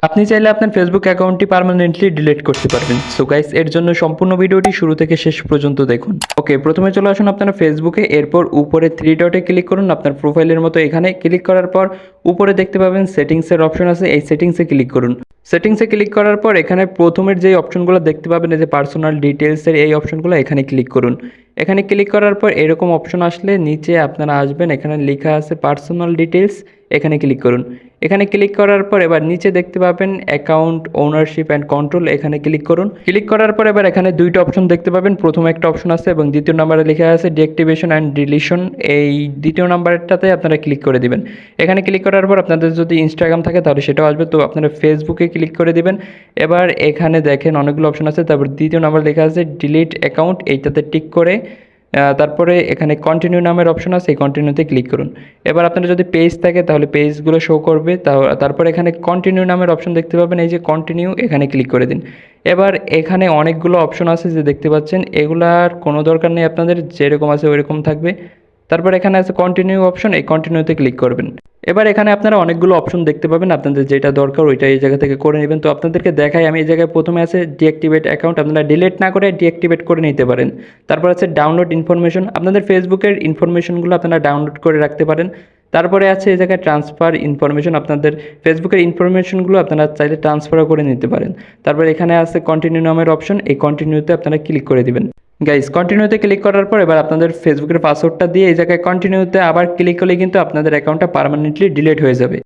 আপনি চাইলে আপনার ফেসবুক অ্যাকাউন্টটি পার্মানেন্টলি ডিলিট করতে পারবেন। সো গাইস, এর জন্য সম্পূর্ণ ভিডিওটি শুরু থেকে শেষ পর্যন্ত দেখুন। ওকে, প্রথমে চলে আসুন আপনারা ফেসবুকে। এরপর উপরে থ্রি ডটে ক্লিক করুন, আপনার প্রোফাইলের মতো এখানে ক্লিক করার পর উপরে দেখতে পাবেন সেটিংসের অপশন আছে, এই সেটিংসে ক্লিক করুন। সেটিংসে ক্লিক করার পর এখানে প্রথমের যে অপশনগুলো দেখতে পাবেন, এই যে পার্সোনাল ডিটেলসের এই অপশনগুলো, এখানে ক্লিক করুন। এখানে ক্লিক করার পর এরকম অপশন আসলে নিচে আপনারা আসবেন, এখানে লেখা আছে পার্সোনাল ডিটেলস, এখানে ক্লিক করুন। এখানে ক্লিক করার পর এবার নিচে দেখতে পাবেন অ্যাকাউন্ট ওনারশিপ অ্যান্ড কন্ট্রোল, এখানে ক্লিক করুন। ক্লিক করার পর এবার এখানে দুইটা অপশন দেখতে পাবেন, প্রথম একটা অপশন আছে এবং দ্বিতীয় নাম্বারে লেখা আছে ডিঅ্যাক্টিভেশন অ্যান্ড ডিলিশন। এই দ্বিতীয় নাম্বারটাতে আপনারা ক্লিক করে দিবেন। এখানে ক্লিক করার পর আপনাদের যদি ইনস্টাগ্রাম থাকে তাহলে সেটাও আসবে, তো আপনারা ফেসবুকে ক্লিক করে দিবেন। এবার এখানে দেখেন অনেকগুলো অপশন আছে, তারপর দ্বিতীয় নাম্বার লেখা আছে ডিলিট অ্যাকাউন্ট, এইটাতে টিক করে তারপরে এখানে কন্টিনিউ নামের অপশন আছে, এই কন্টিনিউতে ক্লিক করুন। এবার আপনার যদি পেজ থাকে তাহলে পেজগুলো শো করবে, তারপর এখানে কন্টিনিউ নামের অপশন দেখতে পাবেন, এই যে কন্টিনিউ, এখানে ক্লিক করে দিন। এবার এখানে অনেকগুলো অপশন আছে যে দেখতে পাচ্ছেন, এগুলার কোনো দরকার নেই আপনাদের, যেরকম আছে ওইরকম থাকবে। তারপর এখানে আছে কন্টিনিউ অপশন, এই কন্টিনিউতে ক্লিক করবেন। এবার এখানে আপনারা অনেকগুলো অপশন দেখতে পাবেন, আপনাদের যেটা দরকার ওইটা এই জায়গা থেকে করে নেবেন। তো আপনাদেরকে দেখাই, আমি এই জায়গায় প্রথমে আছে ডিঅ্যাক্টিভেট অ্যাকাউন্ট, আপনারা ডিলিট না করে ডিঅ্যাক্টিভেট করে নিতে পারেন। তারপর আছে ডাউনলোড ইনফরমেশন, আপনাদের ফেসবুকের ইনফরমেশনগুলো আপনারা ডাউনলোড করে রাখতে পারেন। তারপরে আছে এই জায়গায় ট্রান্সফার ইনফরমেশন, আপনাদের ফেসবুকের ইনফরমেশনগুলো আপনারা চাইলে ট্রান্সফারও করে নিতে পারেন। তারপর এখানে আছে কন্টিনিউ নামের অপশন, এই কন্টিনিউতে আপনারা ক্লিক করে দিবেন। গাইস, কন্টিনিউতে ক্লিক করার পর এবার আপনাদের ফেসবুকের পাসওয়ার্ডটা দিয়ে এই জায়গায় কন্টিনিউতে আবার ক্লিক করলে কিন্তু আপনাদের অ্যাকাউন্টটা পার্মানেন্টলি ডিলিট হয়ে যাবে।